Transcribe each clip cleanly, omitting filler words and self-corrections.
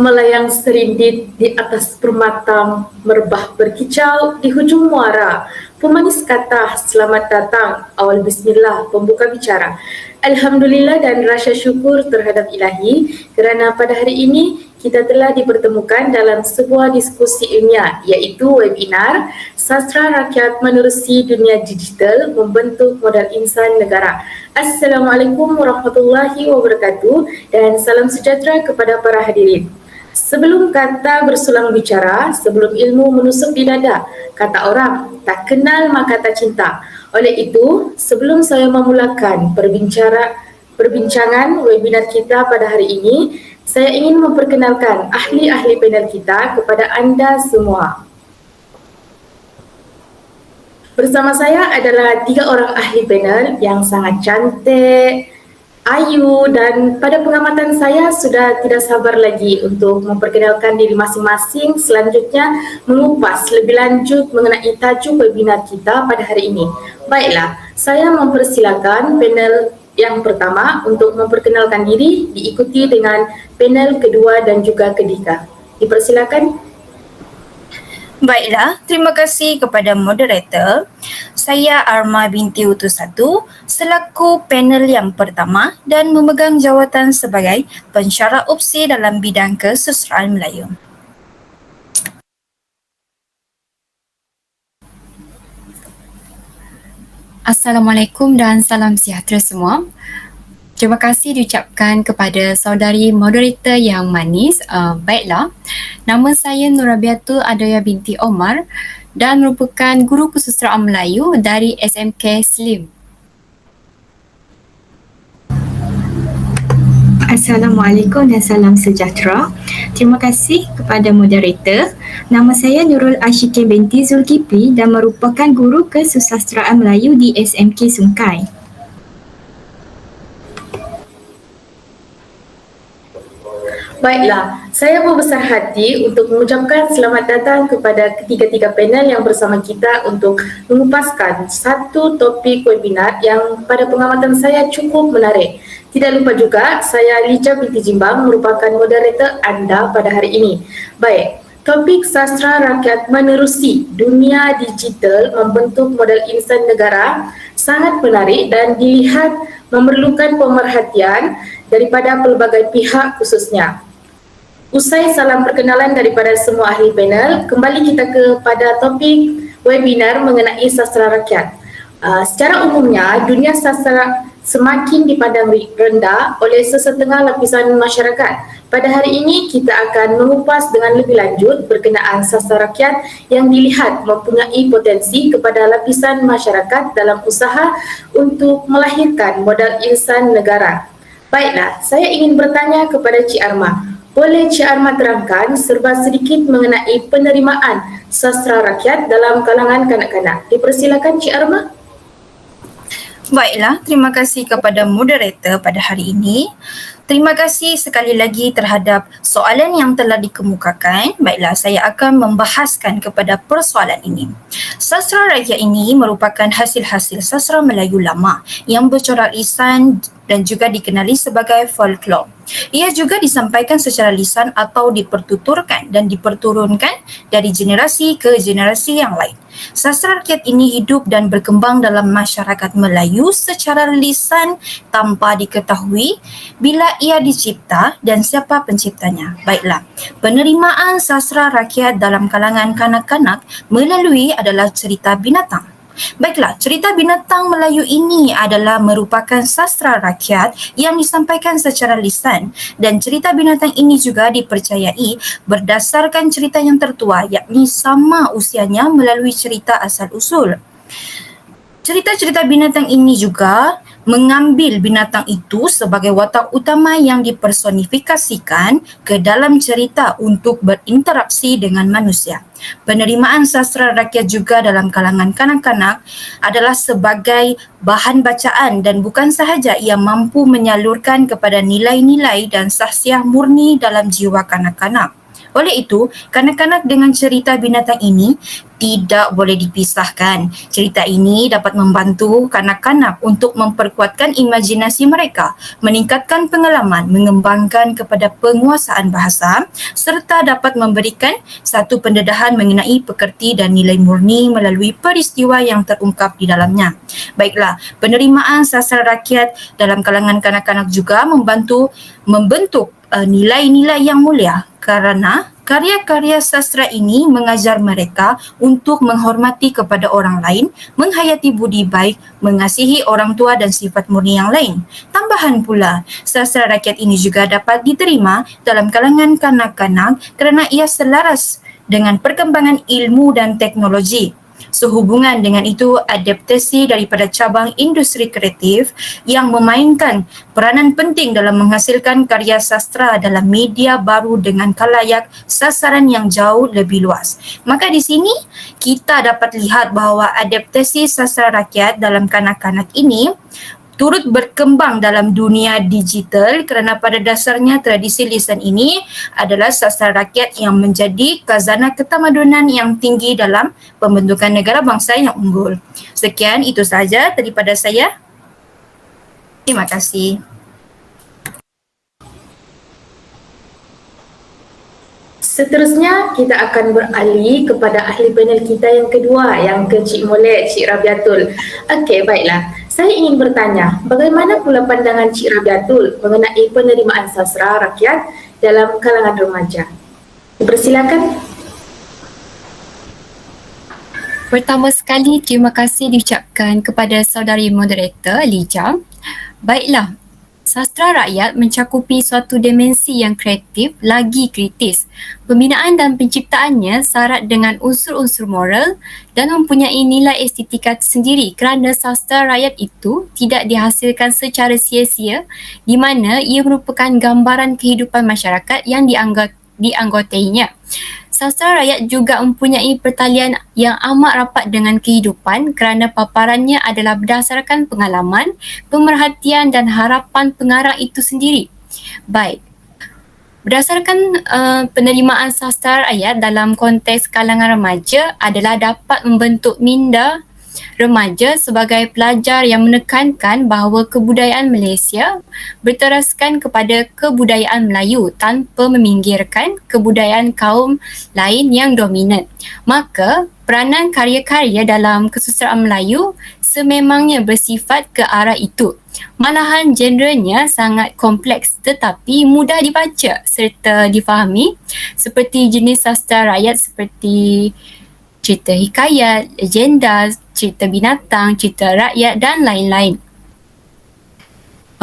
melayang serindit di atas permata merbah berkicau di hujung muara. Pemanis kata selamat datang, awal bismillah, pembuka bicara. Alhamdulillah dan rasa syukur terhadap ilahi kerana pada hari ini kita telah dipertemukan dalam sebuah diskusi ilmiah iaitu webinar Sastra Rakyat Menerusi Dunia Digital Membentuk Modal Insan Negara. Assalamualaikum warahmatullahi wabarakatuh dan salam sejahtera kepada para hadirin. Sebelum kata bersulang bicara, sebelum ilmu menusuk di dada, kata orang, tak kenal maka tak cinta. Oleh itu, sebelum saya memulakan perbincangan webinar kita pada hari ini, saya ingin memperkenalkan ahli-ahli panel kita kepada anda semua. Bersama saya adalah 3 orang ahli panel yang sangat cantik, ayu dan pada pengamatan saya sudah tidak sabar lagi untuk memperkenalkan diri masing-masing, selanjutnya mengupas lebih lanjut mengenai tajuk webinar kita pada hari ini. Baiklah, saya mempersilakan panel yang pertama untuk memperkenalkan diri diikuti dengan panel kedua dan juga ketiga. Dipersilakan. Baiklah, terima kasih kepada moderator. Saya Arma binti Utusatu selaku panel yang pertama dan memegang jawatan sebagai pensyarah opsi dalam bidang kesusastraan Melayu. Assalamualaikum dan salam sejahtera semua. Terima kasih diucapkan kepada saudari moderator yang manis. Baiklah, nama saya Nurabiatul Adaya binti Omar dan merupakan guru kesusastraan Melayu dari SMK Slim. Assalamualaikum dan salam sejahtera. Terima kasih kepada moderator. Nama saya Nurul Ashikin binti Zulkifli dan merupakan guru kesusastraan Melayu di SMK Sungai. Baiklah, saya berbesar hati untuk mengucapkan selamat datang kepada ketiga-tiga panel yang bersama kita untuk mengupaskan satu topik webinar yang pada pengamatan saya cukup menarik. Tidak lupa juga, saya Lija binti Jimbang merupakan moderator anda pada hari ini. Baik, topik Sastra Rakyat Menerusi Dunia Digital Membentuk Modal Insan Negara sangat menarik dan dilihat memerlukan pemerhatian daripada pelbagai pihak khususnya. Usai salam perkenalan daripada semua ahli panel, kembali kita kepada topik webinar mengenai sastra rakyat. Secara umumnya, dunia sastra semakin dipandang rendah oleh sesetengah lapisan masyarakat. Pada hari ini, kita akan mengupas dengan lebih lanjut berkenaan sastra rakyat yang dilihat mempunyai potensi kepada lapisan masyarakat dalam usaha untuk melahirkan modal insan negara. Baiklah, saya ingin bertanya kepada Cik Arma. Boleh Cik Arma terangkan serba sedikit mengenai penerimaan sastra rakyat dalam kalangan kanak-kanak? Dipersilakan Cik Arma. Baiklah, terima kasih kepada moderator pada hari ini. Terima kasih sekali lagi terhadap soalan yang telah dikemukakan. Baiklah, saya akan membahaskan kepada persoalan ini. Sastra rakyat ini merupakan hasil-hasil sastra Melayu lama yang bercorak lisan dan juga dikenali sebagai folklore. Ia juga disampaikan secara lisan atau dipertuturkan dan diperturunkan dari generasi ke generasi yang lain. Sastra rakyat ini hidup dan berkembang dalam masyarakat Melayu secara lisan tanpa diketahui bila ia dicipta dan siapa penciptanya. Baiklah, penerimaan sastra rakyat dalam kalangan kanak-kanak melalui adalah cerita binatang. Baiklah, cerita binatang Melayu ini adalah merupakan sastra rakyat yang disampaikan secara lisan dan cerita binatang ini juga dipercayai berdasarkan cerita yang tertua yakni sama usianya melalui cerita asal-usul. Cerita-cerita binatang ini juga mengambil binatang itu sebagai watak utama yang dipersonifikasikan ke dalam cerita untuk berinteraksi dengan manusia. Penerimaan sastra rakyat juga dalam kalangan kanak-kanak adalah sebagai bahan bacaan dan bukan sahaja ia mampu menyalurkan kepada nilai-nilai dan sahsiah murni dalam jiwa kanak-kanak. Oleh itu, kanak-kanak dengan cerita binatang ini tidak boleh dipisahkan. Cerita ini dapat membantu kanak-kanak untuk memperkuatkan imajinasi mereka, meningkatkan pengalaman, mengembangkan kepada penguasaan bahasa serta dapat memberikan satu pendedahan mengenai pekerti dan nilai murni melalui peristiwa yang terungkap di dalamnya. Baiklah, penerimaan sastra rakyat dalam kalangan kanak-kanak juga membentuk nilai-nilai yang mulia kerana karya-karya sastra ini mengajar mereka untuk menghormati kepada orang lain, menghayati budi baik, mengasihi orang tua dan sifat murni yang lain. Tambahan pula, sastra rakyat ini juga dapat diterima dalam kalangan kanak-kanak kerana ia selaras dengan perkembangan ilmu dan teknologi. Sehubungan dengan itu, adaptasi daripada cabang industri kreatif yang memainkan peranan penting dalam menghasilkan karya sastra dalam media baru dengan khalayak sasaran yang jauh lebih luas. Maka di sini kita dapat lihat bahawa adaptasi sastra rakyat dalam kanak-kanak ini turut berkembang dalam dunia digital kerana pada dasarnya tradisi lisan ini adalah sastra rakyat yang menjadi khazanah ketamadunan yang tinggi dalam pembentukan negara bangsa yang unggul. Sekian, itu sahaja daripada saya. Terima kasih. Seterusnya, kita akan beralih kepada ahli panel kita yang kedua, yang ke Cik Molek, Cik Rabiatul. Okey, baiklah. Saya ingin bertanya, bagaimana pula pandangan Cik Rabiatul mengenai penerimaan sastra rakyat dalam kalangan remaja? Dipersilakan. Pertama sekali, terima kasih diucapkan kepada saudari moderator Lija. Baiklah, sastra rakyat mencakupi suatu dimensi yang kreatif lagi kritis. Pembinaan dan penciptaannya syarat dengan unsur-unsur moral dan mempunyai nilai estetika sendiri kerana sastra rakyat itu tidak dihasilkan secara sia-sia di mana ia merupakan gambaran kehidupan masyarakat yang dianggotainya. Sastra rakyat juga mempunyai pertalian yang amat rapat dengan kehidupan kerana paparannya adalah berdasarkan pengalaman, pemerhatian dan harapan pengarang itu sendiri. Baik, berdasarkan penerimaan sastra rakyat dalam konteks kalangan remaja adalah dapat membentuk minda remaja sebagai pelajar yang menekankan bahawa kebudayaan Malaysia berteraskan kepada kebudayaan Melayu tanpa meminggirkan kebudayaan kaum lain yang dominan. Maka, peranan karya-karya dalam kesusastraan Melayu sememangnya bersifat ke arah itu. Malahan genrenya sangat kompleks tetapi mudah dibaca serta difahami seperti jenis sastra rakyat seperti cerita hikayat, legenda, cerita binatang, cerita rakyat dan lain-lain.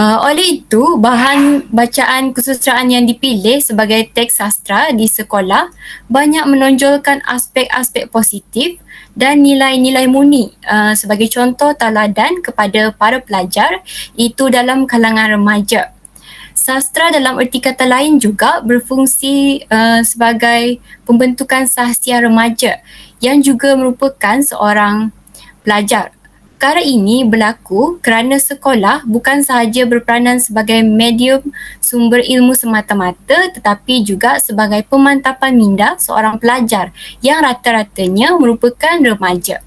Oleh itu, bahan bacaan kesusastraan yang dipilih sebagai teks sastra di sekolah banyak menonjolkan aspek-aspek positif dan nilai-nilai murni. Sebagai contoh teladan kepada para pelajar itu dalam kalangan remaja. Sastra dalam erti kata lain juga berfungsi sebagai pembentukan sahsia remaja yang juga merupakan seorang pelajar. Perkara ini berlaku kerana sekolah bukan sahaja berperanan sebagai medium sumber ilmu semata-mata tetapi juga sebagai pemantapan minda seorang pelajar yang rata-ratanya merupakan remaja.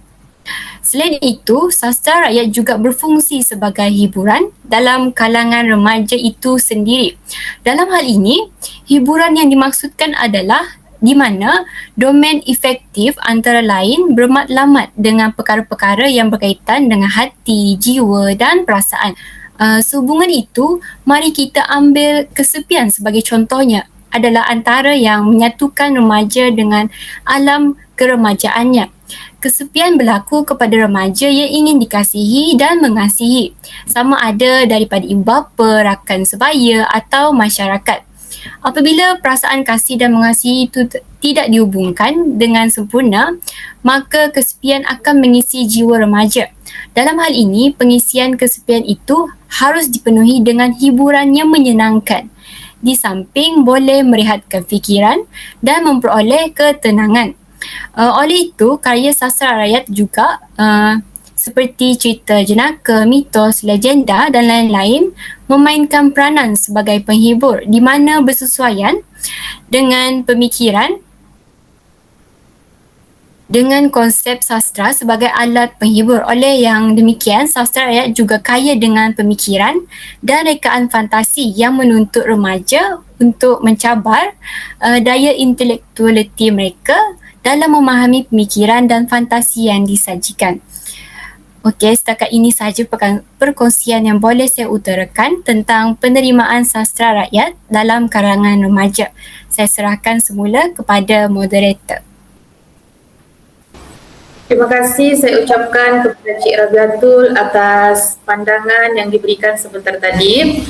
Selain itu, sastra rakyat juga berfungsi sebagai hiburan dalam kalangan remaja itu sendiri. Dalam hal ini, hiburan yang dimaksudkan adalah di mana domain efektif antara lain bermatlamat dengan perkara-perkara yang berkaitan dengan hati, jiwa dan perasaan. Sehubungan itu, mari kita ambil kesepian sebagai contohnya adalah antara yang menyatukan remaja dengan alam keremajaannya. Kesepian berlaku kepada remaja yang ingin dikasihi dan mengasihi, sama ada daripada ibu bapa, rakan sebaya atau masyarakat. Apabila perasaan kasih dan mengasihi itu tidak dihubungkan dengan sempurna, maka kesepian akan mengisi jiwa remaja. Dalam hal ini, pengisian kesepian itu harus dipenuhi dengan hiburan yang menyenangkan. Di samping boleh merehatkan fikiran dan memperoleh ketenangan. Oleh itu, karya sastra rakyat juga seperti cerita jenaka, mitos, legenda dan lain-lain memainkan peranan sebagai penghibur di mana bersesuaian dengan pemikiran dengan konsep sastra sebagai alat penghibur. Oleh yang demikian, sastra rakyat juga kaya dengan pemikiran dan rekaan fantasi yang menuntut remaja untuk mencabar daya intelektualiti mereka dalam memahami pemikiran dan fantasi yang disajikan. Okey, setakat ini sahaja perkongsian yang boleh saya utarakan tentang penerimaan sastra rakyat dalam karangan remaja. Saya serahkan semula kepada moderator. Terima kasih saya ucapkan kepada Cik Rabiatul atas pandangan yang diberikan sebentar tadi.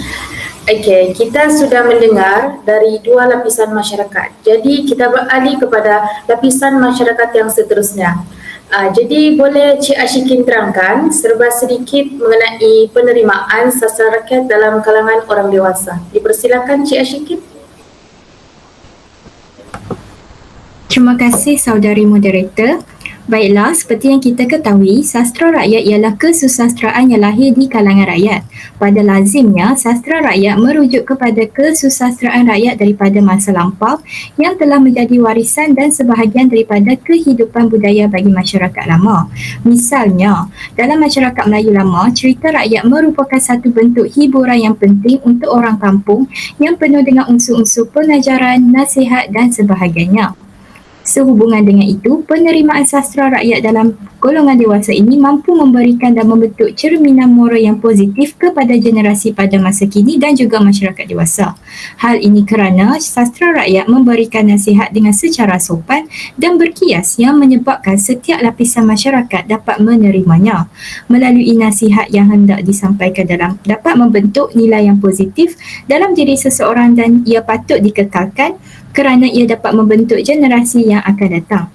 Okey, kita sudah mendengar dari dua lapisan masyarakat. Jadi kita beralih kepada lapisan masyarakat yang seterusnya. Jadi boleh Cik Ashikin terangkan serba sedikit mengenai penerimaan sastra rakyat dalam kalangan orang dewasa. Dipersilakan Cik Ashikin. Terima kasih saudari moderator. Baiklah, seperti yang kita ketahui, sastra rakyat ialah kesusastraan yang lahir di kalangan rakyat. Pada lazimnya, sastra rakyat merujuk kepada kesusastraan rakyat daripada masa lampau yang telah menjadi warisan dan sebahagian daripada kehidupan budaya bagi masyarakat lama. Misalnya, dalam masyarakat Melayu lama, cerita rakyat merupakan satu bentuk hiburan yang penting untuk orang kampung yang penuh dengan unsur-unsur pengajaran, nasihat dan sebagainya. Sehubungan dengan itu, penerimaan sastra rakyat dalam golongan dewasa ini mampu memberikan dan membentuk cerminan moral yang positif kepada generasi pada masa kini dan juga masyarakat dewasa. Hal ini kerana sastra rakyat memberikan nasihat dengan secara sopan dan berkias yang menyebabkan setiap lapisan masyarakat dapat menerimanya. Melalui nasihat yang hendak disampaikan dapat membentuk nilai yang positif dalam diri seseorang dan ia patut dikekalkan kerana ia dapat membentuk generasi yang akan datang.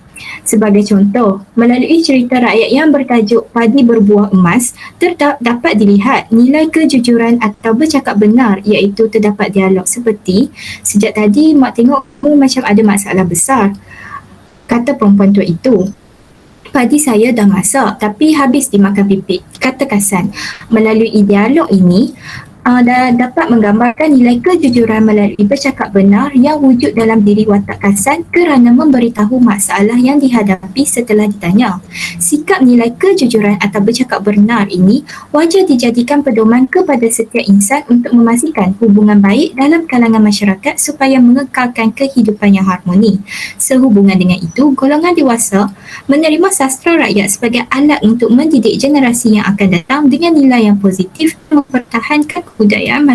Sebagai contoh, melalui cerita rakyat yang bertajuk Padi Berbuah Emas, dapat dilihat nilai kejujuran atau bercakap benar, iaitu terdapat dialog seperti, "Sejak tadi mak tengok macam ada masalah besar," kata perempuan tua itu. "Padi saya dah masak tapi habis dimakan pipit," kata Kasan. Melalui dialog ini, dapat menggambarkan nilai kejujuran melalui bercakap benar yang wujud dalam diri watak Kasan kerana memberitahu masalah yang dihadapi setelah ditanya. Sikap nilai kejujuran atau bercakap benar ini wajar dijadikan pedoman kepada setiap insan untuk memastikan hubungan baik dalam kalangan masyarakat supaya mengekalkan kehidupan yang harmoni. Sehubungan dengan itu, golongan dewasa menerima sastra rakyat sebagai alat untuk mendidik generasi yang akan datang dengan nilai yang positif mempertahankan kebudayaan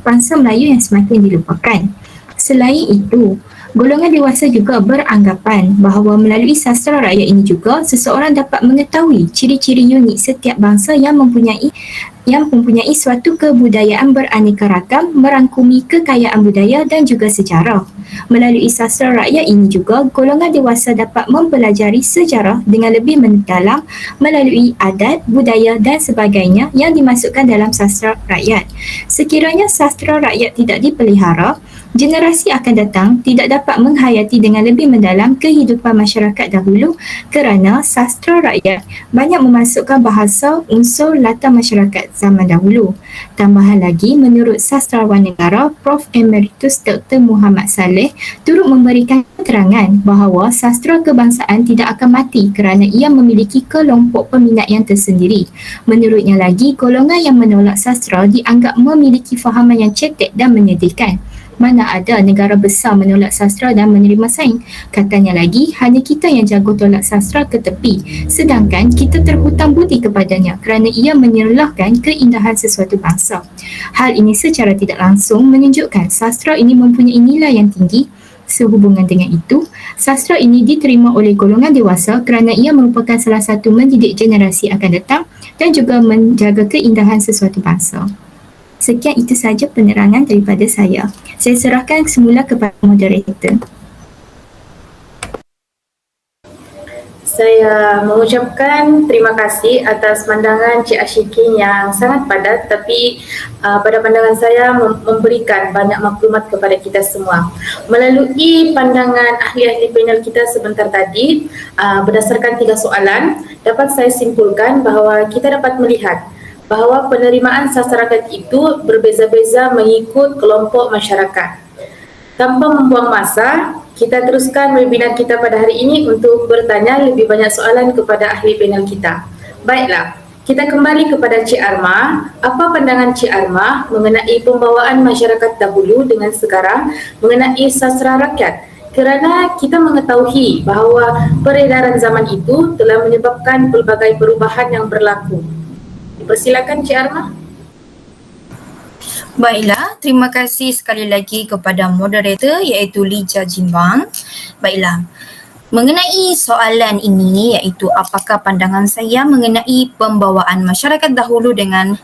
bangsa Melayu yang semakin dilupakan. Selain itu, golongan dewasa juga beranggapan bahawa melalui sastra rakyat ini juga seseorang dapat mengetahui ciri-ciri unik setiap bangsa yang mempunyai suatu kebudayaan beraneka ragam, merangkumi kekayaan budaya dan juga sejarah. Melalui sastra rakyat ini juga, golongan dewasa dapat mempelajari sejarah dengan lebih mendalam melalui adat, budaya dan sebagainya yang dimasukkan dalam sastra rakyat. Sekiranya sastra rakyat tidak dipelihara, generasi akan datang tidak dapat menghayati dengan lebih mendalam kehidupan masyarakat dahulu kerana sastra rakyat banyak memasukkan bahasa unsur latar masyarakat zaman dahulu. Tambahan lagi, menurut sastrawan negara Prof. Emeritus Dr. Muhammad Saleh turut memberikan keterangan bahawa sastra kebangsaan tidak akan mati kerana ia memiliki kelompok peminat yang tersendiri. Menurutnya lagi, golongan yang menolak sastra dianggap memiliki fahaman yang cetek dan menyedihkan. Mana ada negara besar menolak sastra dan menerima saing. Katanya lagi, hanya kita yang jago tolak sastra ke tepi, sedangkan kita terhutang budi kepadanya kerana ia menyerlahkan keindahan sesuatu bangsa. Hal ini secara tidak langsung menunjukkan sastra ini mempunyai nilai yang tinggi. Sehubungan dengan itu, sastra ini diterima oleh golongan dewasa kerana ia merupakan salah satu mendidik generasi akan datang dan juga menjaga keindahan sesuatu bangsa. Sekian itu saja penerangan daripada saya. Saya serahkan semula kepada moderator. Saya mengucapkan terima kasih atas pandangan Cik Ashikin yang sangat padat tapi pada pandangan saya memberikan banyak maklumat kepada kita semua. Melalui pandangan ahli-ahli panel kita sebentar tadi, berdasarkan 3 soalan, dapat saya simpulkan bahawa kita dapat melihat bahawa penerimaan sastra rakyat itu berbeza-beza mengikut kelompok masyarakat. Tanpa membuang masa, kita teruskan webinar kita pada hari ini untuk bertanya lebih banyak soalan kepada ahli panel kita. Baiklah, kita kembali kepada Cik Arma. Apa pandangan Cik Arma mengenai pembawaan masyarakat dahulu dengan sekarang mengenai sastra rakyat? Kerana kita mengetahui bahawa peredaran zaman itu telah menyebabkan pelbagai perubahan yang berlaku. Persilakan Cik Arma. Baiklah, terima kasih sekali lagi kepada moderator iaitu Lija Jimbang. Baiklah, mengenai soalan ini iaitu apakah pandangan saya mengenai pembawaan masyarakat dahulu dengan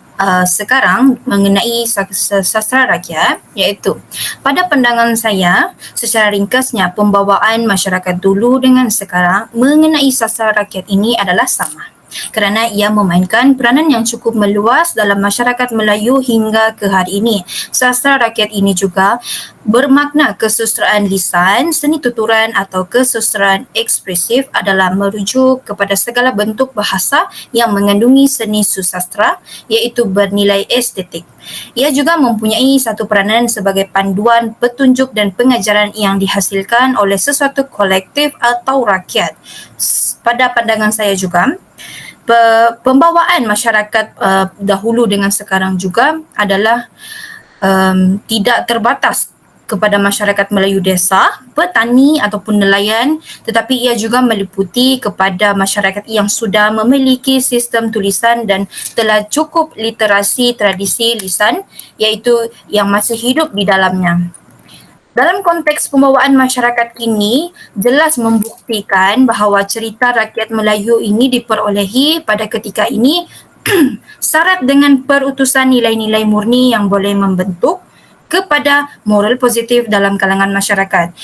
sekarang mengenai sastra rakyat, iaitu pada pandangan saya secara ringkasnya pembawaan masyarakat dulu dengan sekarang mengenai sastra rakyat ini adalah sama, kerana ia memainkan peranan yang cukup meluas dalam masyarakat Melayu hingga ke hari ini. Sastra rakyat ini juga bermakna kesusastraan lisan, seni tuturan atau kesusastraan ekspresif adalah merujuk kepada segala bentuk bahasa yang mengandungi seni susastra iaitu bernilai estetik. Ia juga mempunyai satu peranan sebagai panduan, petunjuk dan pengajaran yang dihasilkan oleh sesuatu kolektif atau rakyat. Pada pandangan saya juga, pembawaan masyarakat dahulu dengan sekarang juga adalah tidak terbatas kepada masyarakat Melayu desa, petani ataupun nelayan, tetapi ia juga meliputi kepada masyarakat yang sudah memiliki sistem tulisan dan telah cukup literasi tradisi lisan iaitu yang masih hidup di dalamnya. Dalam konteks pembawaan masyarakat kini, jelas membuktikan bahawa cerita rakyat Melayu ini diperolehi pada ketika ini syarat dengan perutusan nilai-nilai murni yang boleh membentuk kepada moral positif dalam kalangan masyarakat.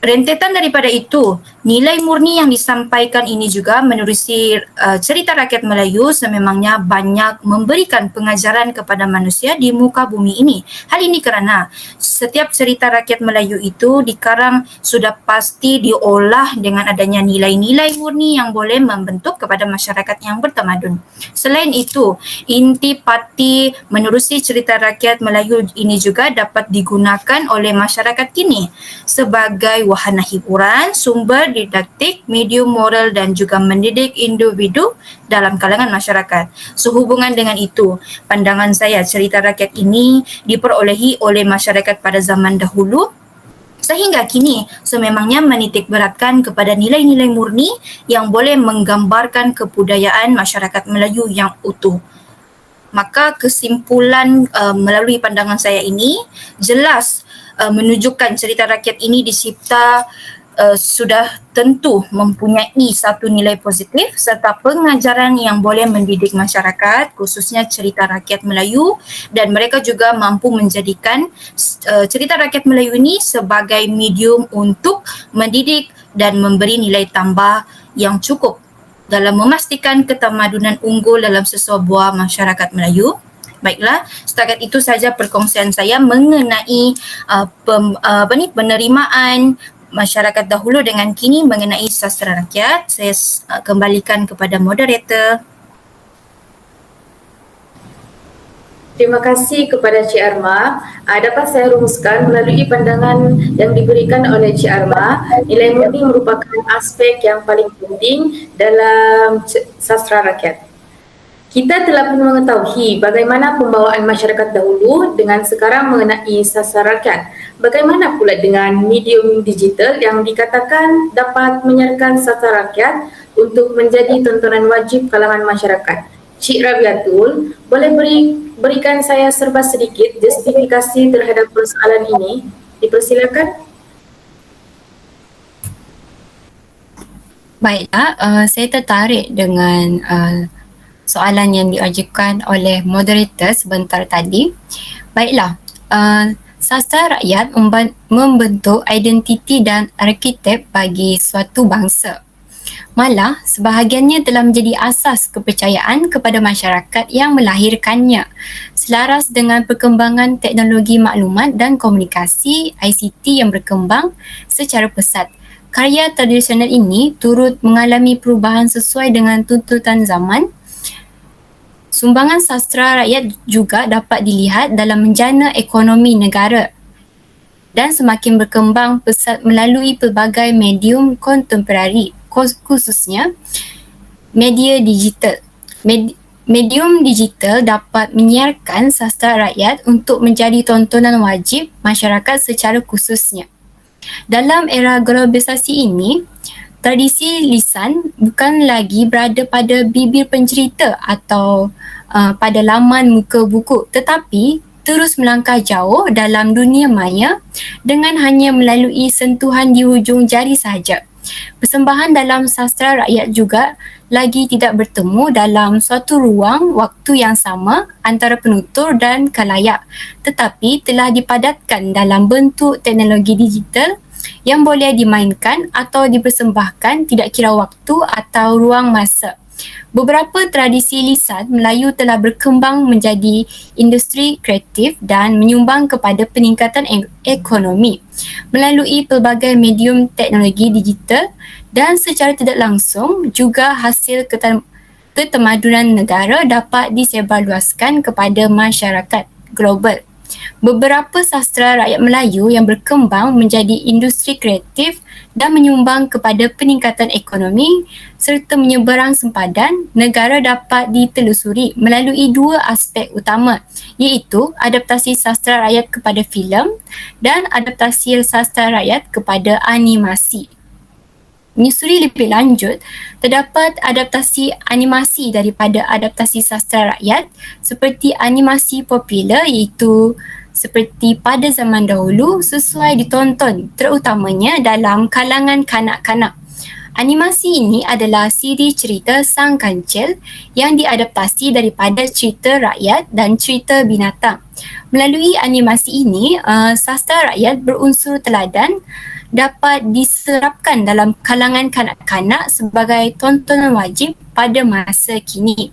Rentetan daripada itu, nilai murni yang disampaikan ini juga menerusi cerita rakyat Melayu sememangnya banyak memberikan pengajaran kepada manusia di muka bumi ini. Hal ini kerana setiap cerita rakyat Melayu itu dikarang sudah pasti diolah dengan adanya nilai-nilai murni yang boleh membentuk kepada masyarakat yang bertamadun. Selain itu, intipati menerusi cerita rakyat Melayu ini juga dapat digunakan oleh masyarakat kini sebagai wahana hiburan, sumber didaktik, medium moral dan juga mendidik individu dalam kalangan masyarakat. Sehubungan dengan itu, pandangan saya cerita rakyat ini diperolehi oleh masyarakat pada zaman dahulu sehingga kini sememangnya menitik beratkan kepada nilai-nilai murni yang boleh menggambarkan kebudayaan masyarakat Melayu yang utuh. Maka kesimpulan melalui pandangan saya ini jelas menunjukkan cerita rakyat ini dicipta sudah tentu mempunyai satu nilai positif serta pengajaran yang boleh mendidik masyarakat khususnya cerita rakyat Melayu, dan mereka juga mampu menjadikan cerita rakyat Melayu ini sebagai medium untuk mendidik dan memberi nilai tambah yang cukup dalam memastikan ketamadunan unggul dalam sesebuah masyarakat Melayu. Baiklah, setakat itu saja perkongsian saya mengenai penerimaan masyarakat dahulu dengan kini mengenai sastra rakyat. Saya kembalikan kepada moderator. Terima kasih kepada Cik Arma. Dapat saya rumuskan melalui pandangan yang diberikan oleh Cik Arma, nilai murni merupakan aspek yang paling penting dalam sastra rakyat. Kita telah pun mengetahui bagaimana pembawaan masyarakat dahulu dengan sekarang mengenai sastra rakyat. Bagaimana pula dengan medium digital yang dikatakan dapat menyiarkan sastra rakyat untuk menjadi tontonan wajib kalangan masyarakat? Cik Rabiatul, boleh berikan saya serba sedikit justifikasi terhadap persoalan ini? Dipersilakan. Baiklah, saya tertarik dengan soalan yang diajukan oleh moderator sebentar tadi. Baiklah, sastra rakyat membentuk identiti dan arkitek bagi suatu bangsa. Malah, sebahagiannya telah menjadi asas kepercayaan kepada masyarakat yang melahirkannya. Selaras dengan perkembangan teknologi maklumat dan komunikasi ICT yang berkembang secara pesat, karya tradisional ini turut mengalami perubahan sesuai dengan tuntutan zaman. Sumbangan sastra rakyat juga dapat dilihat dalam menjana ekonomi negara. dan semakin berkembang pesat melalui pelbagai medium kontemporari, khususnya media digital. Medium digital dapat menyiarkan sastra rakyat untuk menjadi tontonan wajib masyarakat secara khususnya. Dalam era globalisasi ini, tradisi lisan bukan lagi berada pada bibir pencerita atau pada laman muka buku, tetapi terus melangkah jauh dalam dunia maya dengan hanya melalui sentuhan di hujung jari sahaja. Persembahan dalam sastra rakyat juga lagi tidak bertemu dalam suatu ruang waktu yang sama antara penutur dan khalayak, tetapi telah dipadatkan dalam bentuk teknologi digital yang boleh dimainkan atau dipersembahkan tidak kira waktu atau ruang masa. Beberapa tradisi lisan Melayu telah berkembang menjadi industri kreatif dan menyumbang kepada peningkatan ekonomi melalui pelbagai medium teknologi digital dan secara tidak langsung juga hasil ketemadunan negara dapat disebarluaskan kepada masyarakat global. Beberapa sastra rakyat Melayu yang berkembang menjadi industri kreatif dan menyumbang kepada peningkatan ekonomi serta menyeberang sempadan negara dapat ditelusuri melalui dua aspek utama, iaitu adaptasi sastra rakyat kepada filem dan adaptasi sastra rakyat kepada animasi. Menyusuri lebih lanjut, terdapat adaptasi animasi daripada adaptasi sastra rakyat seperti animasi popular, iaitu seperti pada zaman dahulu sesuai ditonton terutamanya dalam kalangan kanak-kanak. Animasi ini adalah siri cerita Sang Kancil yang diadaptasi daripada cerita rakyat dan cerita binatang. Melalui animasi ini, sastra rakyat berunsur teladan dapat diserapkan dalam kalangan kanak-kanak sebagai tontonan wajib pada masa kini.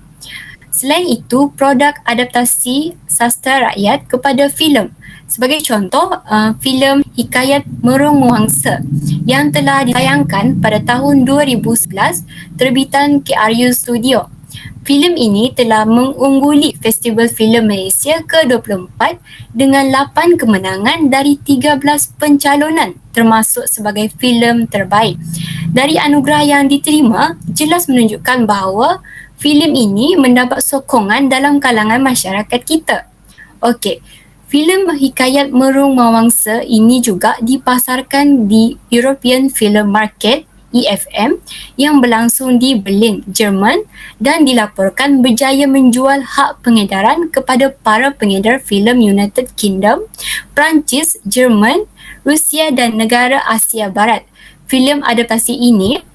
Selain itu, produk adaptasi sastra rakyat kepada filem. Sebagai contoh, filem Hikayat Merung Wangsa yang telah ditayangkan pada tahun 2011 terbitan KRU Studio. Filem ini telah mengungguli Festival Filem Malaysia ke-24 dengan 8 kemenangan dari 13 pencalonan termasuk sebagai filem terbaik. Dari anugerah yang diterima, jelas menunjukkan bahawa filem ini mendapat sokongan dalam kalangan masyarakat kita. Okey, filem Hikayat Merung Mawangsa ini juga dipasarkan di European Film Market EFM yang berlangsung di Berlin, Jerman dan dilaporkan berjaya menjual hak pengedaran kepada para pengedar filem United Kingdom, Perancis, Jerman, Rusia dan negara Asia Barat. Filem adaptasi ini,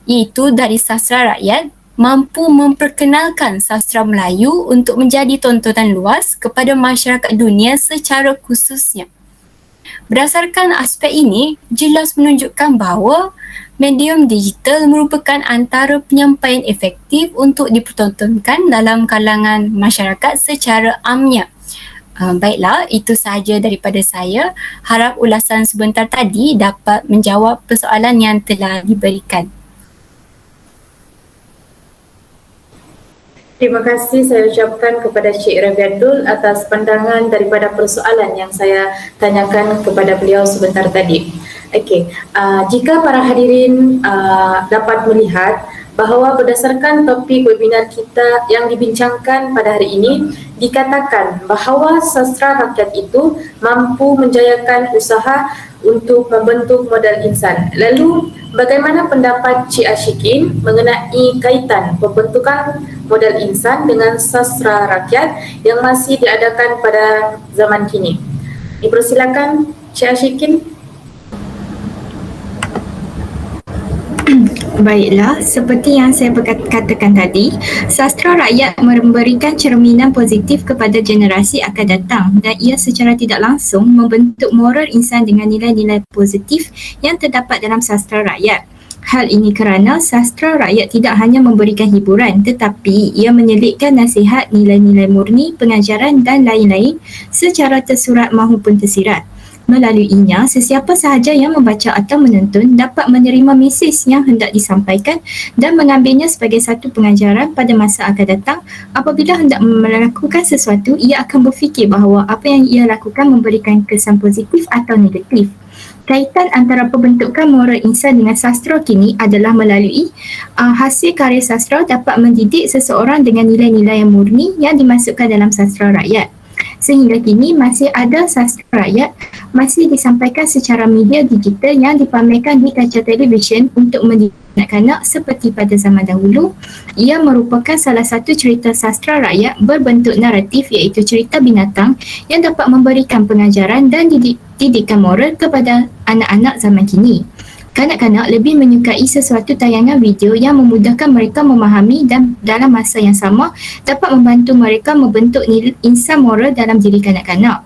iaitu dari sastra rakyat, mampu memperkenalkan sastra Melayu untuk menjadi tontonan luas kepada masyarakat dunia secara khususnya. Berdasarkan aspek ini, jelas menunjukkan bahawa medium digital merupakan antara penyampaian efektif untuk dipertontonkan dalam kalangan masyarakat secara amnya. Baiklah, itu sahaja daripada saya. Harap ulasan sebentar tadi dapat menjawab persoalan yang telah diberikan. Terima kasih saya ucapkan kepada Cik Rabiatul atas pandangan daripada persoalan yang saya tanyakan kepada beliau sebentar tadi. Okey, jika para hadirin dapat melihat bahawa berdasarkan topik webinar kita yang dibincangkan pada hari ini, dikatakan bahawa sastra rakyat itu mampu menjayakan usaha untuk membentuk modal insan. Lalu, bagaimana pendapat Cik Ashikin mengenai kaitan pembentukan modal insan dengan sastra rakyat yang masih diadakan pada zaman kini? Dipersilakan Cik Ashikin. Baiklah, seperti yang saya katakan tadi, sastra rakyat memberikan cerminan positif kepada generasi akan datang dan ia secara tidak langsung membentuk moral insan dengan nilai-nilai positif yang terdapat dalam sastra rakyat. Hal ini kerana sastra rakyat tidak hanya memberikan hiburan tetapi ia menyelitkan nasihat, nilai-nilai murni, pengajaran dan lain-lain secara tersurat maupun tersirat. Melaluinya, sesiapa sahaja yang membaca atau menonton dapat menerima mesej yang hendak disampaikan dan mengambilnya sebagai satu pengajaran pada masa akan datang. Apabila hendak melakukan sesuatu, ia akan berfikir bahawa apa yang ia lakukan memberikan kesan positif atau negatif. Kaitan antara pembentukan moral insan dengan sastra kini adalah melalui hasil karya sastra dapat mendidik seseorang dengan nilai-nilai yang murni yang dimasukkan dalam sastra rakyat. Sehingga kini masih ada sastra rakyat masih disampaikan secara media digital yang dipamerkan di kaca televisyen untuk mendidik kanak-kanak seperti pada zaman dahulu. Ia merupakan salah satu cerita sastra rakyat berbentuk naratif iaitu cerita binatang yang dapat memberikan pengajaran dan didikan moral kepada anak-anak zaman kini. Kanak-kanak lebih menyukai sesuatu tayangan video yang memudahkan mereka memahami dan dalam masa yang sama dapat membantu mereka membentuk insan moral dalam diri kanak-kanak.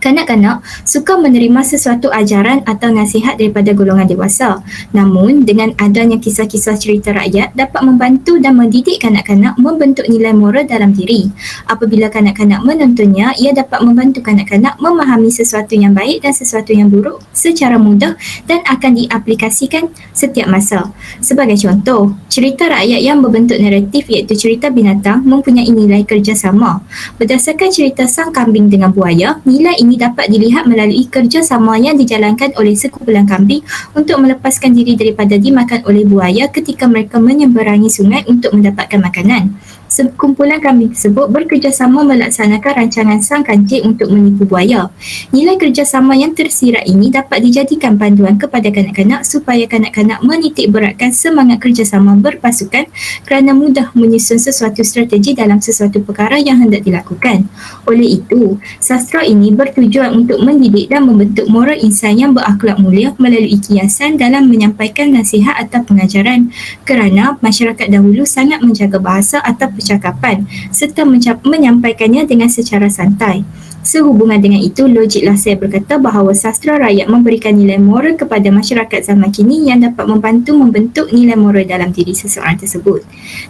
Kanak-kanak suka menerima sesuatu ajaran atau nasihat daripada golongan dewasa. Namun, dengan adanya kisah-kisah cerita rakyat dapat membantu dan mendidik kanak-kanak membentuk nilai moral dalam diri. Apabila kanak-kanak menontonnya, ia dapat membantu kanak-kanak memahami sesuatu yang baik dan sesuatu yang buruk secara mudah dan akan diaplikasikan setiap masa. Sebagai contoh, cerita rakyat yang berbentuk naratif iaitu cerita binatang mempunyai nilai kerjasama. Berdasarkan cerita Sang Kambing dengan Buaya, nilai ini dapat dilihat melalui kerjasama yang dijalankan oleh sekumpulan kambing untuk melepaskan diri daripada dimakan oleh buaya ketika mereka menyeberangi sungai untuk mendapatkan makanan. Sekumpulan kambing tersebut bekerjasama melaksanakan rancangan Sang Kancil untuk menipu buaya. Nilai kerjasama yang tersirat ini dapat dijadikan panduan kepada kanak-kanak supaya kanak-kanak menitik beratkan semangat kerjasama berpasukan kerana mudah menyusun sesuatu strategi dalam sesuatu perkara yang hendak dilakukan. Oleh itu, sastra ini bertujuan untuk mendidik dan membentuk moral insan yang berakhlak mulia melalui kiasan dalam menyampaikan nasihat atau pengajaran kerana masyarakat dahulu sangat menjaga bahasa atau percakapan serta menyampaikannya dengan secara santai. Sehubungan dengan itu, logiklah saya berkata bahawa sastra rakyat memberikan nilai moral kepada masyarakat zaman kini yang dapat membantu membentuk nilai moral dalam diri seseorang tersebut.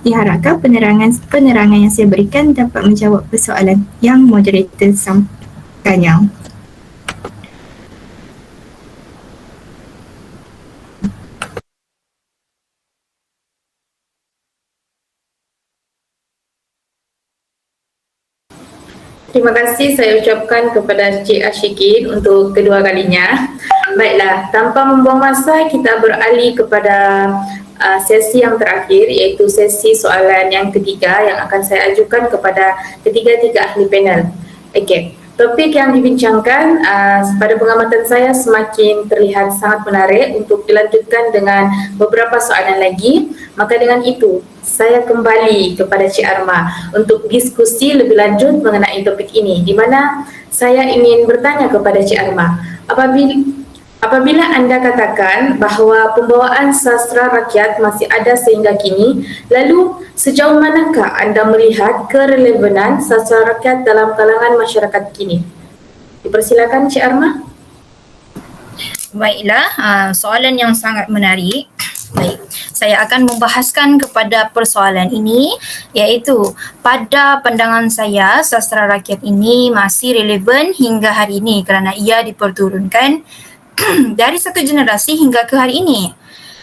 Diharapkan penerangan yang saya berikan dapat menjawab persoalan yang moderator sampaikannya. Terima kasih saya ucapkan kepada Cik Ashikin untuk kedua kalinya. Baiklah, tanpa membuang masa kita beralih kepada sesi yang terakhir iaitu sesi soalan yang ketiga yang akan saya ajukan kepada ketiga-tiga ahli panel. Okey, topik yang dibincangkan pada pengamatan saya semakin terlihat sangat menarik untuk dilanjutkan dengan beberapa soalan lagi. Maka dengan itu, saya kembali kepada Cik Arma untuk diskusi lebih lanjut mengenai topik ini, di mana saya ingin bertanya kepada Cik Arma, apabila anda katakan bahawa pembawaan sastra rakyat masih ada sehingga kini, lalu sejauh manakah anda melihat kerelevanan sastra rakyat dalam kalangan masyarakat kini? Dipersilakan Cik Arma. Baiklah, soalan yang sangat menarik. Baik, saya akan membahaskan kepada persoalan ini iaitu pada pandangan saya sastra rakyat ini masih relevan hingga hari ini kerana ia diperturunkan dari satu generasi hingga ke hari ini.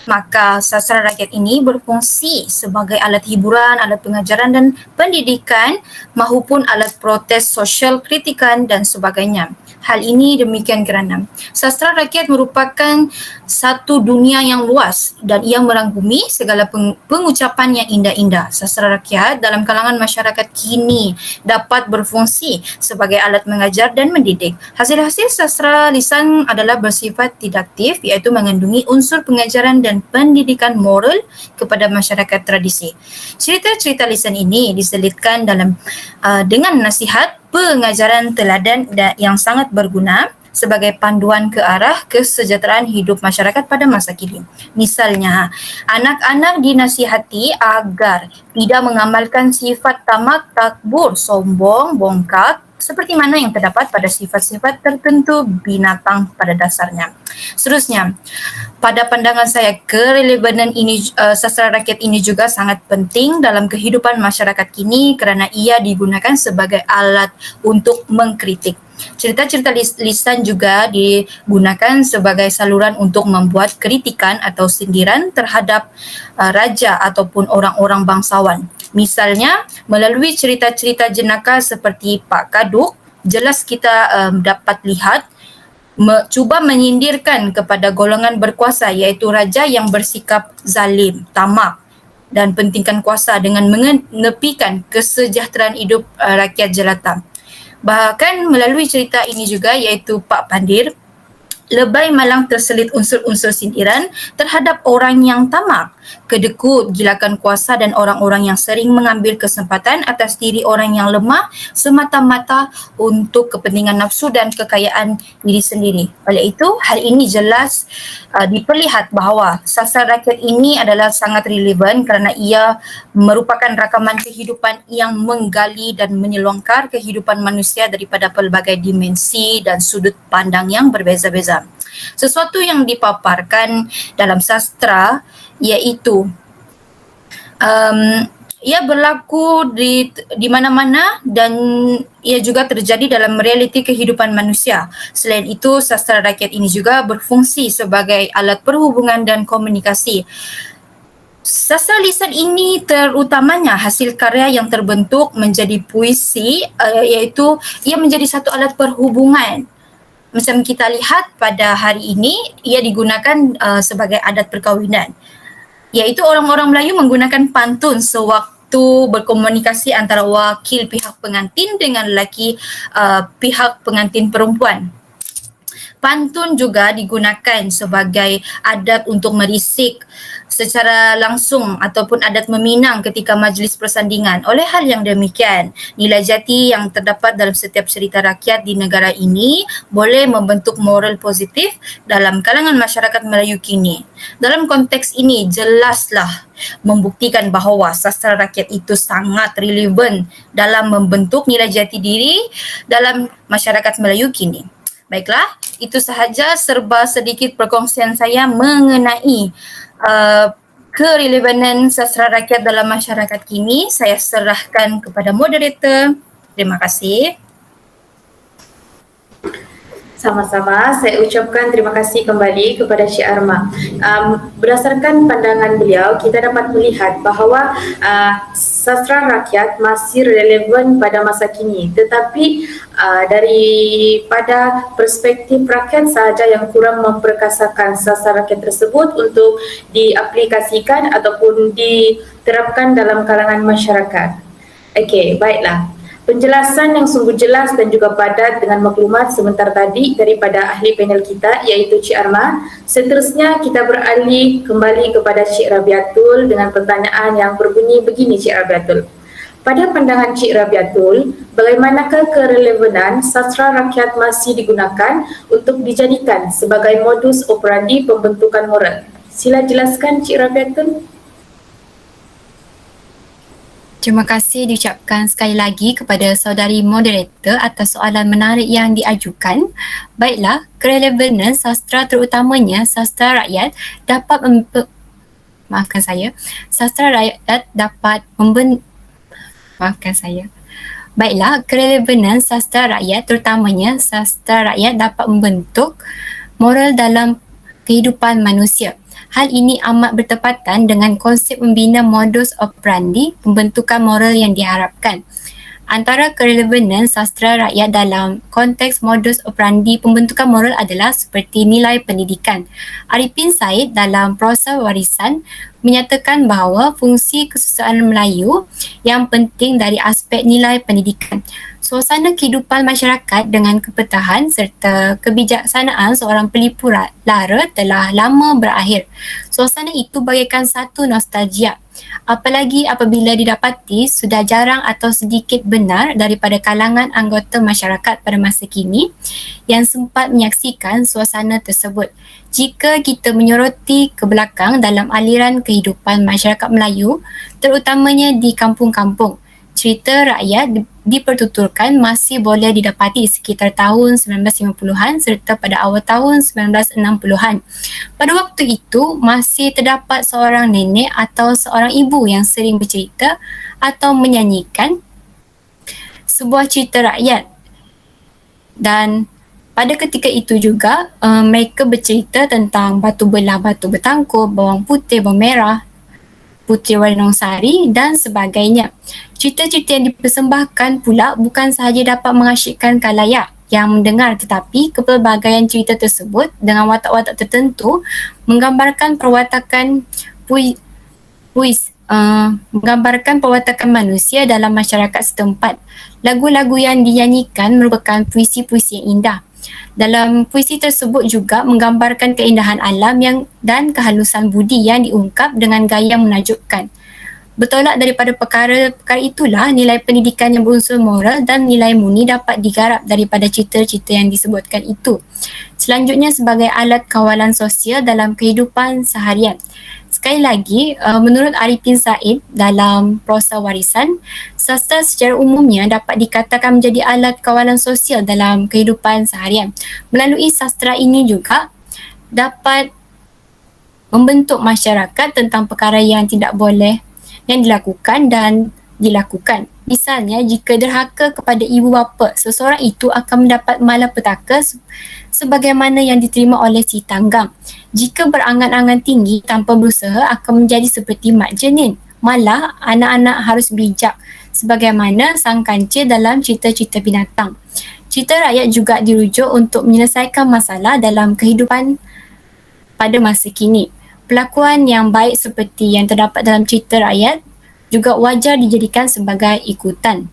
Maka sastra rakyat ini berfungsi sebagai alat hiburan, alat pengajaran dan pendidikan maupun alat protes sosial, kritikan dan sebagainya. Hal ini demikian kerana sastra rakyat merupakan satu dunia yang luas dan ia merangkumi segala pengucapan yang indah-indah. Sastra rakyat dalam kalangan masyarakat kini dapat berfungsi sebagai alat mengajar dan mendidik. Hasil-hasil sastra lisan adalah bersifat didaktif iaitu mengandungi unsur pengajaran dan pendidikan moral kepada masyarakat tradisi. Cerita-cerita lisan ini diselitkan dalam dengan nasihat pengajaran teladan yang sangat berguna sebagai panduan ke arah kesejahteraan hidup masyarakat pada masa kini. Misalnya, anak-anak dinasihati agar tidak mengamalkan sifat tamak, takbur, sombong, bongkak seperti mana yang terdapat pada sifat-sifat tertentu binatang pada dasarnya. Seterusnya, pada pandangan saya kerelevanan ini sastra rakyat ini juga sangat penting dalam kehidupan masyarakat kini kerana ia digunakan sebagai alat untuk mengkritik. Cerita-cerita lisan juga digunakan sebagai saluran untuk membuat kritikan atau sindiran terhadap raja ataupun orang-orang bangsawan. Misalnya, melalui cerita-cerita jenaka seperti Pak Kaduk, jelas kita dapat lihat cuba menyindirkan kepada golongan berkuasa iaitu raja yang bersikap zalim, tamak dan pentingkan kuasa dengan menepikan kesejahteraan hidup rakyat jelata. Bahkan melalui cerita ini juga iaitu Pak Pandir, lebay malang terselit unsur-unsur sindiran terhadap orang yang tamak, kedekut, gilakan kuasa dan orang-orang yang sering mengambil kesempatan atas diri orang yang lemah semata-mata untuk kepentingan nafsu dan kekayaan diri sendiri. Oleh itu, hal ini jelas diperlihat bahawa sastra rakyat ini adalah sangat relevan kerana ia merupakan rakaman kehidupan yang menggali dan menyelongkar kehidupan manusia daripada pelbagai dimensi dan sudut pandang yang berbeza-beza. Sesuatu yang dipaparkan dalam sastra iaitu ia berlaku di mana-mana dan ia juga terjadi dalam realiti kehidupan manusia. Selain itu, sastra rakyat ini juga berfungsi sebagai alat perhubungan dan komunikasi. Sastra lisan ini terutamanya hasil karya yang terbentuk menjadi puisi, iaitu ia menjadi satu alat perhubungan. Macam kita lihat pada hari ini, ia digunakan sebagai adat perkahwinan, iaitu orang-orang Melayu menggunakan pantun sewaktu berkomunikasi antara wakil pihak pengantin dengan lelaki pihak pengantin perempuan. Pantun juga digunakan sebagai adat untuk merisik secara langsung ataupun adat meminang ketika majlis persandingan. Oleh hal yang demikian, nilai jati yang terdapat dalam setiap cerita rakyat di negara ini boleh membentuk moral positif dalam kalangan masyarakat Melayu kini. Dalam konteks ini, jelaslah membuktikan bahawa sastra rakyat itu sangat relevan dalam membentuk nilai jati diri dalam masyarakat Melayu kini. Baiklah, itu sahaja serba sedikit perkongsian saya mengenai kerelevanan sastra rakyat dalam masyarakat kini. Saya serahkan kepada moderator. Terima kasih. Sama-sama, saya ucapkan terima kasih kembali kepada Cik Arma. Berdasarkan pandangan beliau, kita dapat melihat bahawa sastra rakyat masih relevan pada masa kini. Tetapi daripada perspektif rakyat sahaja yang kurang memperkasakan sastra rakyat tersebut untuk diaplikasikan ataupun diterapkan dalam kalangan masyarakat. Okey, baiklah. Penjelasan yang sungguh jelas dan juga padat dengan maklumat sebentar tadi daripada ahli panel kita iaitu Cik Arma. Seterusnya kita beralih kembali kepada Cik Rabiatul dengan pertanyaan yang berbunyi begini, Cik Rabiatul. Pada pandangan Cik Rabiatul, bagaimanakah kerelevanan sastra rakyat masih digunakan untuk dijadikan sebagai modus operandi pembentukan moral? Sila jelaskan, Cik Rabiatul. Terima kasih diucapkan sekali lagi kepada saudari moderator atas soalan menarik yang diajukan. Baiklah, kerelevanan sastra terutamanya sastra rakyat dapat Baiklah, kerelevanan sastra rakyat terutamanya sastra rakyat dapat membentuk moral dalam kehidupan manusia. Hal ini amat bertepatan dengan konsep membina modus operandi pembentukan moral yang diharapkan. Antara kerelevanan sastra rakyat dalam konteks modus operandi pembentukan moral adalah seperti nilai pendidikan. Arifin Said dalam Prosa Warisan menyatakan bahawa fungsi kesusahan Melayu yang penting dari aspek nilai pendidikan. Suasana kehidupan masyarakat dengan kepetahan serta kebijaksanaan seorang pelipu lara telah lama berakhir. Suasana itu bagaikan satu nostalgia. Apalagi apabila didapati sudah jarang atau sedikit benar daripada kalangan anggota masyarakat pada masa kini yang sempat menyaksikan suasana tersebut. Jika kita menyoroti ke belakang dalam aliran kehidupan masyarakat Melayu, terutamanya di kampung-kampung, cerita rakyat dipertuturkan masih boleh didapati sekitar tahun 1950-an serta pada awal tahun 1960-an. Pada waktu itu, masih terdapat seorang nenek atau seorang ibu yang sering bercerita atau menyanyikan sebuah cerita rakyat Dan pada ketika itu juga mereka bercerita tentang batu belah, batu bertangkup, bawang putih, bawang merah, Puteri Warnongsari dan sebagainya. Cerita-cerita yang dipersembahkan pula bukan sahaja dapat mengasyikkan khalayak yang mendengar, tetapi kepelbagaian cerita tersebut dengan watak-watak tertentu menggambarkan menggambarkan perwatakan manusia dalam masyarakat setempat. Lagu-lagu yang dinyanyikan merupakan puisi-puisi yang indah. Dalam puisi tersebut juga menggambarkan keindahan alam dan kehalusan budi yang diungkap dengan gaya yang menakjubkan. Bertolak daripada perkara itulah nilai pendidikan yang berunsur moral dan nilai murni dapat digarap daripada cerita-cerita yang disebutkan itu. Selanjutnya sebagai alat kawalan sosial dalam kehidupan seharian. Sekali lagi, menurut Arifin Said dalam Prosa Warisan, sastra secara umumnya dapat dikatakan menjadi alat kawalan sosial dalam kehidupan seharian. Melalui sastra ini juga dapat membentuk masyarakat tentang perkara yang tidak boleh yang dilakukan dan dilakukan. Misalnya, jika derhaka kepada ibu bapa, seseorang itu akan mendapat malapetaka sebagaimana yang diterima oleh si tanggang. Jika berangan-angan tinggi tanpa berusaha akan menjadi seperti mak jenin. Malah, anak-anak harus bijak sebagaimana sang kancil dalam cerita-cerita binatang. Cerita rakyat juga dirujuk untuk menyelesaikan masalah dalam kehidupan pada masa kini. Pelakuan yang baik seperti yang terdapat dalam cerita rakyat juga wajar dijadikan sebagai ikutan.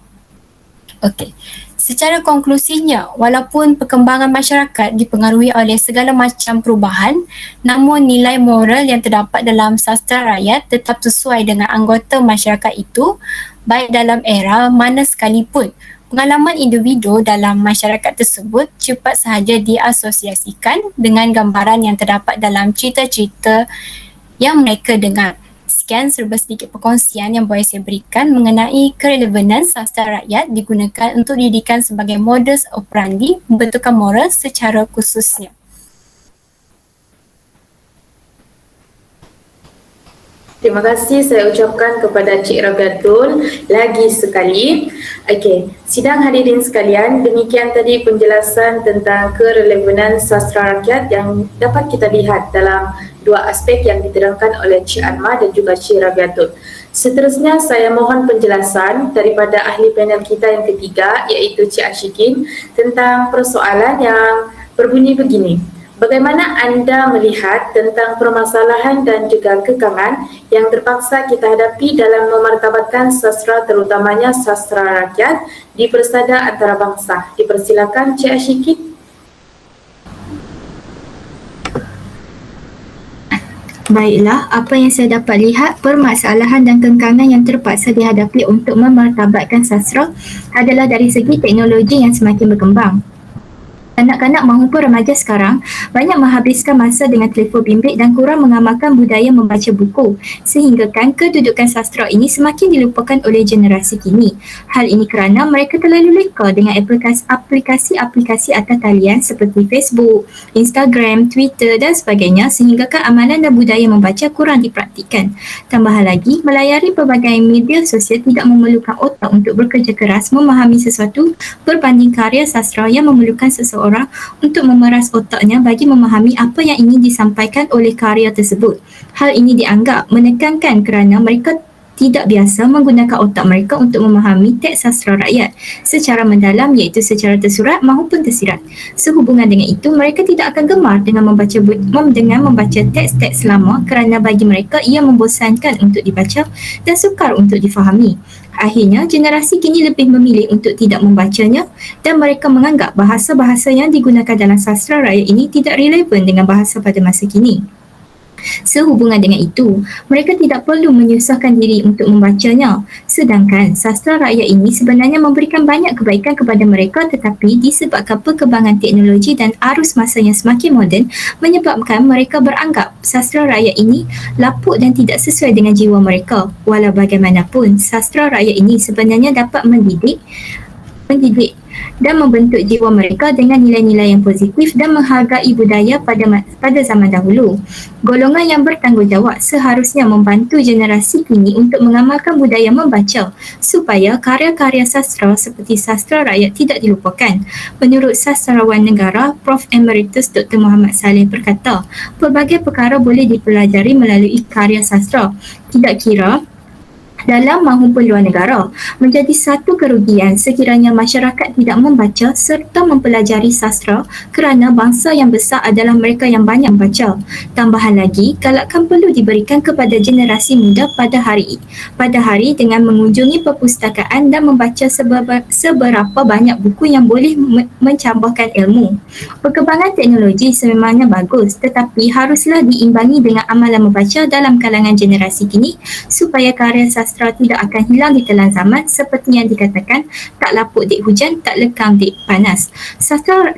Okey. Secara konklusinya, walaupun perkembangan masyarakat dipengaruhi oleh segala macam perubahan, namun nilai moral yang terdapat dalam sastra rakyat tetap sesuai dengan anggota masyarakat itu, baik dalam era mana sekalipun. Pengalaman individu dalam masyarakat tersebut cepat sahaja diasosiasikan dengan gambaran yang terdapat dalam cerita-cerita yang mereka dengar. Sekian serba sedikit perkongsian yang boleh saya berikan mengenai kerelevanan sastra rakyat digunakan untuk didikan sebagai modus operandi membentukkan moral secara khususnya. Terima kasih saya ucapkan kepada Cik Rabiatul lagi sekali. Okey, sidang hadirin sekalian, demikian tadi penjelasan tentang kerelevanan sastra rakyat yang dapat kita lihat dalam dua aspek yang diterangkan oleh Cik Anma dan juga Cik Rabiatul. Seterusnya saya mohon penjelasan daripada ahli panel kita yang ketiga, iaitu Cik Ashikin, tentang persoalan yang berbunyi begini. Bagaimana anda melihat tentang permasalahan dan juga kekangan yang terpaksa kita hadapi dalam memartabatkan sastra, terutamanya sastra rakyat, di persada antarabangsa? Dipersilakan Cik Ashikin. Baiklah, apa yang saya dapat lihat, permasalahan dan kekangan yang terpaksa dihadapi untuk memartabatkan sastra adalah dari segi teknologi yang semakin berkembang. Kanak-kanak maupun remaja sekarang banyak menghabiskan masa dengan telefon bimbit dan kurang mengamalkan budaya membaca buku, sehinggakan kedudukan sastra ini semakin dilupakan oleh generasi kini. Hal ini kerana mereka terlalu leka dengan aplikasi-aplikasi atas talian seperti Facebook, Instagram, Twitter dan sebagainya, sehinggakan amalan dan budaya membaca kurang dipraktikkan. Tambahan lagi, melayari pelbagai media sosial tidak memerlukan otak untuk bekerja keras memahami sesuatu berbanding karya sastra yang memerlukan seseorang untuk memeras otaknya bagi memahami apa yang ingin disampaikan oleh karya tersebut. Hal ini dianggap menekankan kerana mereka tidak biasa menggunakan otak mereka untuk memahami teks sastra rakyat secara mendalam, iaitu secara tersurat maupun tersirat. Sehubungan dengan itu, mereka tidak akan gemar dengan membaca teks-teks lama kerana bagi mereka ia membosankan untuk dibaca dan sukar untuk difahami. Akhirnya, generasi kini lebih memilih untuk tidak membacanya dan mereka menganggap bahasa-bahasa yang digunakan dalam sastra rakyat ini tidak relevan dengan bahasa pada masa kini. Sehubungan dengan itu, mereka tidak perlu menyusahkan diri untuk membacanya. Sedangkan sastra rakyat ini sebenarnya memberikan banyak kebaikan kepada mereka, tetapi disebabkan perkembangan teknologi dan arus masa yang semakin moden menyebabkan mereka beranggap sastra rakyat ini lapuk dan tidak sesuai dengan jiwa mereka. Walau bagaimanapun, sastra rakyat ini sebenarnya dapat mendidik dan membentuk jiwa mereka dengan nilai-nilai yang positif dan menghargai budaya pada zaman dahulu. Golongan yang bertanggungjawab seharusnya membantu generasi kini untuk mengamalkan budaya membaca supaya karya-karya sastra seperti sastra rakyat tidak dilupakan. Menurut sastrawan negara, Prof. Emeritus Dr. Muhammad Saleh berkata, pelbagai perkara boleh dipelajari melalui karya sastra, tidak kira dalam maupun luar negara. Menjadi satu kerugian sekiranya masyarakat tidak membaca serta mempelajari sastra kerana bangsa yang besar adalah mereka yang banyak membaca. Tambahan lagi, galakan perlu diberikan kepada generasi muda pada hari dengan mengunjungi perpustakaan dan membaca seberapa banyak buku yang boleh mencampurkan ilmu. Perkembangan teknologi sememangnya bagus, tetapi haruslah diimbangi dengan amalan membaca dalam kalangan generasi kini supaya karya sastra tidak akan hilang di telan zaman seperti yang dikatakan, tak lapuk dik hujan, tak lekang dik panas. Sastra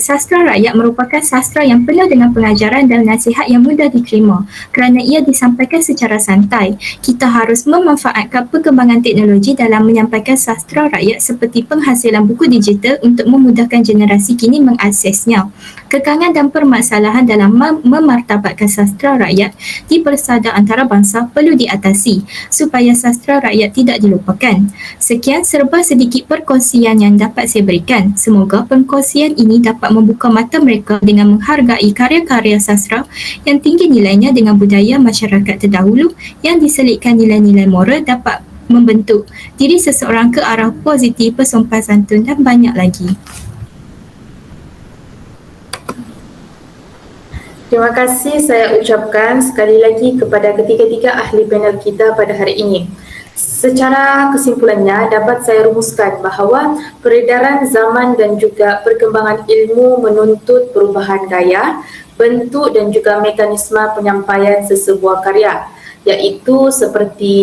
rakyat merupakan sastra yang penuh dengan pengajaran dan nasihat yang mudah diterima kerana ia disampaikan secara santai. Kita harus memanfaatkan perkembangan teknologi dalam menyampaikan sastra rakyat seperti penghasilan buku digital untuk memudahkan generasi kini mengaksesnya. Kekangan dan permasalahan dalam memartabatkan sastra rakyat di persada antara bangsa perlu diatasi supaya sastra rakyat tidak dilupakan. Sekian serba sedikit perkongsian yang dapat saya berikan. Semoga perkongsian ini dapat membuka mata mereka dengan menghargai karya-karya sastra yang tinggi nilainya dengan budaya masyarakat terdahulu yang diselitkan nilai-nilai moral dapat membentuk diri seseorang ke arah positif, bersopan santun dan banyak lagi. Terima kasih saya ucapkan sekali lagi kepada ketiga-tiga ahli panel kita pada hari ini. Secara kesimpulannya dapat saya rumuskan bahawa peredaran zaman dan juga perkembangan ilmu menuntut perubahan gaya, bentuk dan juga mekanisme penyampaian sesebuah karya, iaitu seperti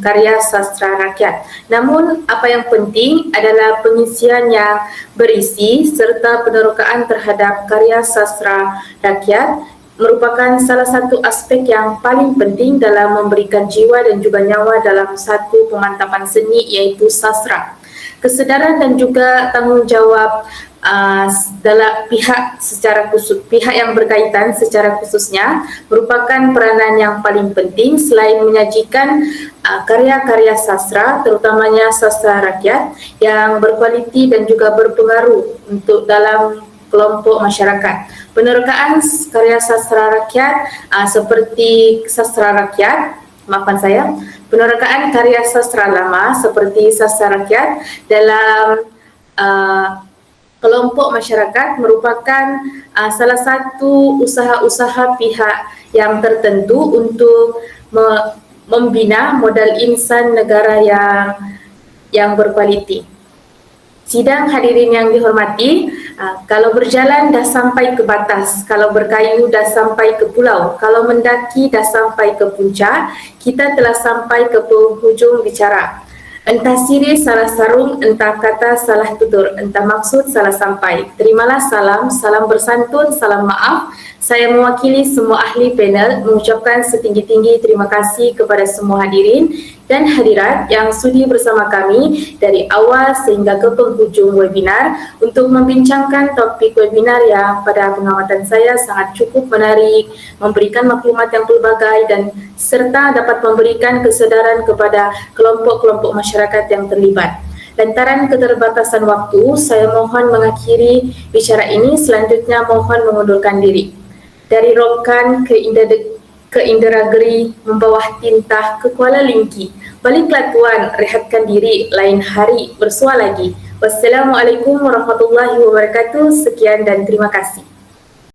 karya sastra rakyat. Namun apa yang penting adalah pengisian yang berisi serta penerokaan terhadap karya sastra rakyat merupakan salah satu aspek yang paling penting dalam memberikan jiwa dan juga nyawa dalam satu pemantapan seni, iaitu sastra. Kesedaran dan juga tanggungjawab dalam pihak yang berkaitan secara khususnya merupakan peranan yang paling penting selain menyajikan karya-karya sastra, terutamanya sastra rakyat yang berkualiti dan juga berpengaruh untuk dalam kelompok masyarakat. Penerokaan karya sastra rakyat seperti sastra rakyat, penerokaan karya sastra lama seperti sastra rakyat dalam kelompok masyarakat merupakan salah satu usaha-usaha pihak yang tertentu untuk membina modal insan negara yang berkualiti. Sidang hadirin yang dihormati, kalau berjalan dah sampai ke batas, kalau berkayu dah sampai ke pulau, kalau mendaki dah sampai ke puncak, kita telah sampai ke penghujung bicara. Entah siri salah sarung, entah kata salah tutur, entah maksud salah sampai. Terimalah salam bersantun, salam maaf. Saya mewakili semua ahli panel mengucapkan setinggi-tinggi terima kasih kepada semua hadirin dan hadirat yang sudi bersama kami dari awal sehingga ke penghujung webinar untuk membincangkan topik webinar yang pada pengamatan saya sangat cukup menarik, memberikan maklumat yang pelbagai dan serta dapat memberikan kesedaran kepada kelompok-kelompok masyarakat yang terlibat. Lantaran keterbatasan waktu, saya mohon mengakhiri bicara ini, selanjutnya mohon mengundurkan diri. Dari Rokan ke Indragiri, membawah tintah ke Kuala Lingki. Baliklah tuan, rehatkan diri, lain hari bersua lagi. Wassalamualaikum warahmatullahi wabarakatuh. Sekian dan terima kasih.